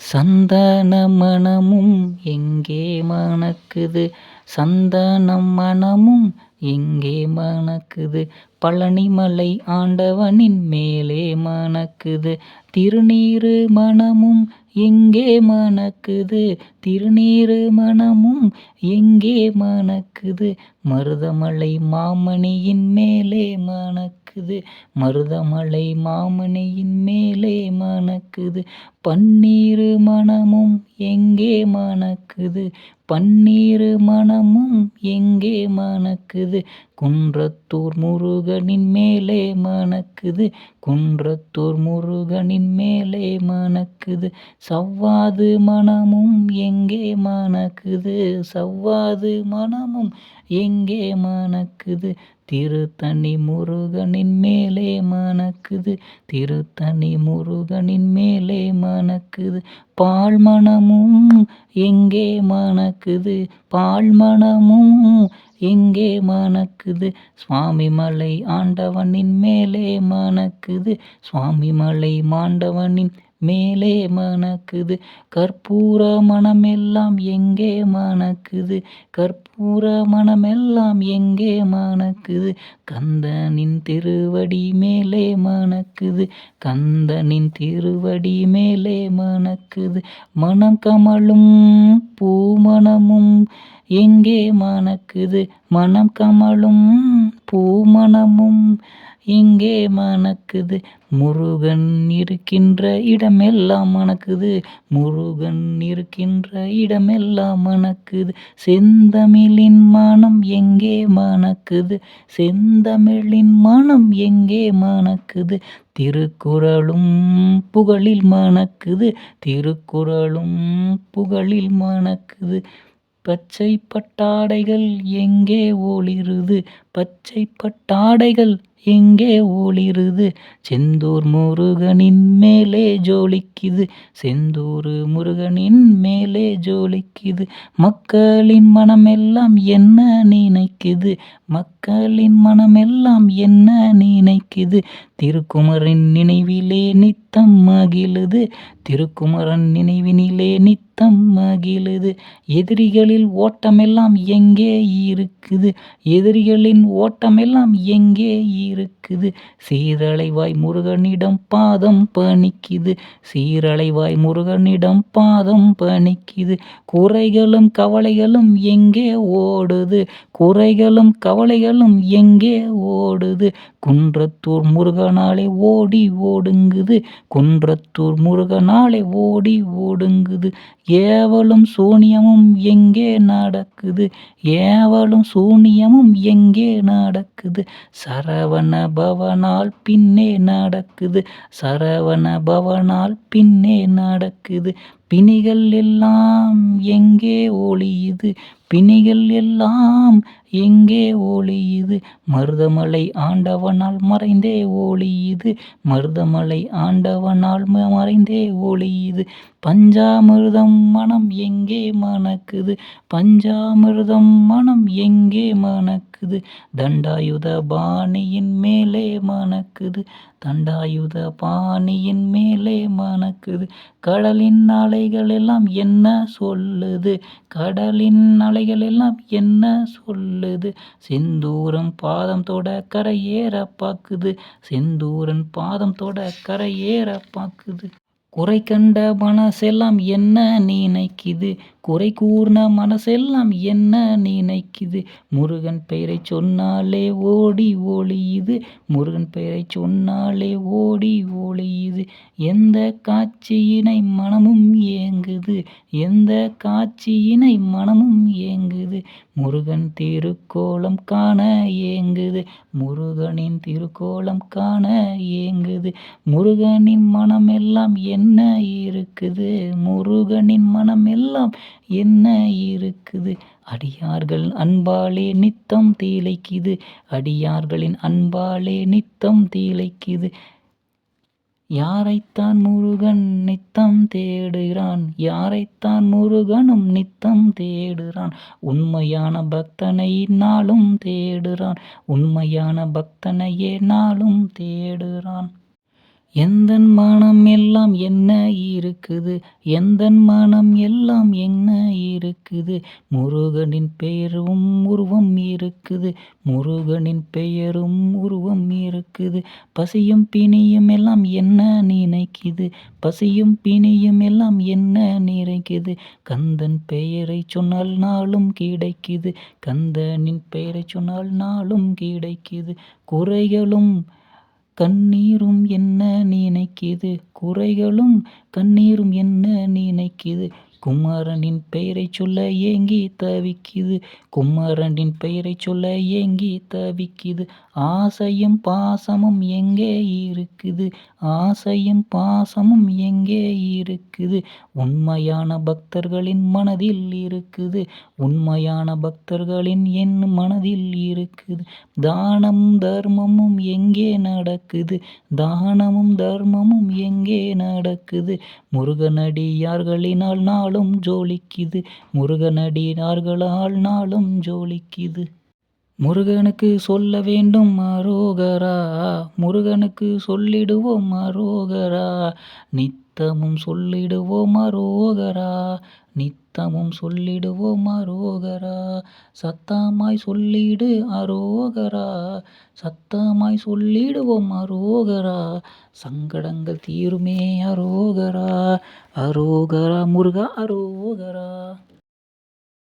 சந்தன மணமும் எங்கே மணக்குது, சந்தனம் மணமும் எங்கே மணக்குது, பழனிமலை ஆண்டவனின் மேலே மணக்குது, திருநீறு மணமும் எங்கே மணக்குது, திருநீறு மணமும் எங்கே மணக்குது, மருதமலை மாமணியின் மேலே மணக்குது, மருதமலை மாமணியின் மேலே மணக்குது, பன்னீரு மணமும் எங்கே மணக்குது, பன்னீரு மணமும் எங்கே மணக்குது, குன்றத்தூர் முருகனின் மேலே மணக்குது, குன்றத்தூர் முருகனின் மேலே மணக்குது, சவ்வாது மணமும் எங்கே மணக்குது, சவ்வாது மணமும் எங்கே மணக்குது, திருத்தணி முருகனின் மேலே மணக்குது, திருத்தணி முருகனின் மேலே மணக்குது, பால் மணமும் எங்கே மணக்குது, பால் மணமும் எங்கே மணக்குது, சுவாமிமலை ஆண்டவனின் மேலே மணக்குது, சுவாமிமலை ஆண்டவனின் மேலே மணக்குது, கற்பூர மணமெல்லாம் எங்கே மணக்குது, கற்பூர மணமெல்லாம் எங்கே மணக்குது, கந்தனின் திருவடி மேலே மணக்குது, கந்தனின் திருவடி மேலே மணக்குது, மணம் கமழும் பூமணமும் எங்கே மணக்குது, மணம் கமழும் பூமணமும் எங்கே மணக்குது, முருகன் இருக்கின்ற இடமெல்லாம் மணக்குது, முருகன் இருக்கின்ற இடமெல்லாம் மணக்குது, செந்தமிழின் மனம் எங்கே மணக்குது, செந்தமிழின் மனம் எங்கே மணக்குது, திருக்குறளும் புகழில் மணக்குது, திருக்குறளும் புகழில் மணக்குது, பச்சை பட்டாடைகள் எங்கே ஒளிருது, பச்சை பட்டாடைகள் எங்கே ஒளிருது, செந்தூர் முருகனின் மேலே ஜொலிக்குது, செந்தூர் முருகனின் மேலே ஜொலிக்குது, மக்களின் மனமெல்லாம் என்ன நினைக்குது, மக்களின் மனமெல்லாம் என்ன நினைக்குது, திருக்குமரன் நினைவிலே நித்தம் மகிழுது, திருக்குமரன் நினைவினிலே நித்தம் மகிழுது, எதிரிகளில் ஓட்டமெல்லாம் எங்கே இருக்குது, எதிரிகளின் ஓட்டமெல்லாம் எங்கே இருக்குது, சீரலைவாய் முருகனிடம் பாதம் பணிக்குது, சீரலைவாய் முருகனிடம் பாதம் பணிக்குது, குறைகளும் கவலைகளும் எங்கே ஓடுது, குறைகளும் கவலைகளும் எங்கே ஓடுது, குன்றத்தூர் முருகனாலே ஓடி ஓடுங்குது, குன்றத்தூர் முருகனாலே ஓடி ஓடுங்குது, ஏவலும் சூனியமும் எங்கே நடக்குது, ஏவலும் சூனியமும் எங்கே நடக்குது, சரவண பவனால் பின்னே நடக்குது, சரவண பவனால் பின்னே நடக்குது, பிணிகள் எல்லாம் எங்கே ஒளியுது, பிணிகள் எல்லாம் எங்கே ஒளியுது, மருதமலை ஆண்டவனால் மறைந்தே ஒளியுது, மருதமலை ஆண்டவனால் மறைந்தே ஒளியுது, பஞ்சாமிர்தம் மனம் எங்கே மணக்குது, பஞ்சாமிர்தம் மனம் எங்கே மணக்குது, தண்டாயுத பாணியின் மேலே மணக்குது, தண்டாயுத பாணியின் மேலே மணக்குது, கடலின் அலைகள் எல்லாம் என்ன சொல்லுது, கடலின் அலைகள் எல்லாம் என்ன சொல்லுது, செந்தூரம் பாதம் தொட கரையேற பாக்குது, செந்தூரன் பாதம் தொட கரையேற பாக்குது, குறை கண்ட மனசெல்லாம் என்ன நினைக்குது, குறை கூர்ன மனசெல்லாம் என்ன நினைக்குது, முருகன் பெயரை சொன்னாலே ஓடி ஒளியுது, முருகன் பெயரை சொன்னாலே ஓடி ஒளியுது, எந்த காட்சியினை மனமும் ஏங்குது, எந்த காட்சியினை மனமும் ஏங்குது, முருகன் திருக்கோலம் காண ஏங்குது, முருகனின் திருக்கோலம் காண ஏங்குது, முருகனின் மனமெல்லாம் என்ன இருக்குது, முருகனின் மனமெல்லாம் என்ன இருக்குது, அடியார்கள் அன்பாலே நித்தம் திளைக்குது, அடியார்களின் அன்பாலே நித்தம் திளைக்குது, யாரைத்தான் முருகன் நித்தம் தேடுகிறான், யாரைத்தான் முருகனும் நித்தம் தேடுறான், உண்மையான பக்தனை நாளும் தேடுறான், உண்மையான பக்தனையே நாளும் தேடுறான், எந்தன் மனம் எல்லாம் என்ன இருக்குது, எந்தன் மனம் எல்லாம் என்ன இருக்குது, முருகனின் பெயரும் உருவம் இருக்குது, முருகனின் பெயரும் உருவம் இருக்குது. பசியும் பிணியும் எல்லாம் என்ன நினைக்குது, பசியும் பிணியும் எல்லாம் என்ன நிறைக்குது, கந்தன் பெயரை சொன்னால் நாளும் கிடைக்குது, கந்தனின் பெயரை சொன்னால் நாளும் கிடைக்குது. குறைகளும் கண்ணீரும் என்ன நினைக்குது, குறைகளும் கண்ணீரும் என்ன நினைக்குது, குமரனின் பெயரைச் சொல்ல ஏங்கி தவிக்குது, குமரனின் பெயரைச் சொல்ல ஏங்கி தவிக்குது. ஆசையும் பாசமும் எங்கே இருக்குது, ஆசையும் பாசமும் எங்கே இருக்குது, உண்மையான பக்தர்களின் மனதில் இருக்குது, உண்மையான பக்தர்களின் என் மனதில் இருக்குது. தானமும் தர்மமும் எங்கே நடக்குது, தானமும் தர்மமும் எங்கே நடக்குது, முருகனடியார்களினால் நாளும் ஜொலிக்குது, முருகனடியார்களால் நாளும் ஜொலிக்குது. முருகனுக்கு சொல்ல வேண்டும் அரோகரா, முருகனுக்கு சொல்லிடுவோம் அரோகரா, நித்தமும் சொல்லிடுவோம் அரோகரா, நித்தமும் சொல்லிடுவோம் அரோகரா. சத்தமாய் சொல்லிடு அரோகரா, சத்தமாய் சொல்லிடுவோம் அரோகரா, சங்கடங்கள் தீருமே அரோகரா, அரோகரா முருகா அரோகரா.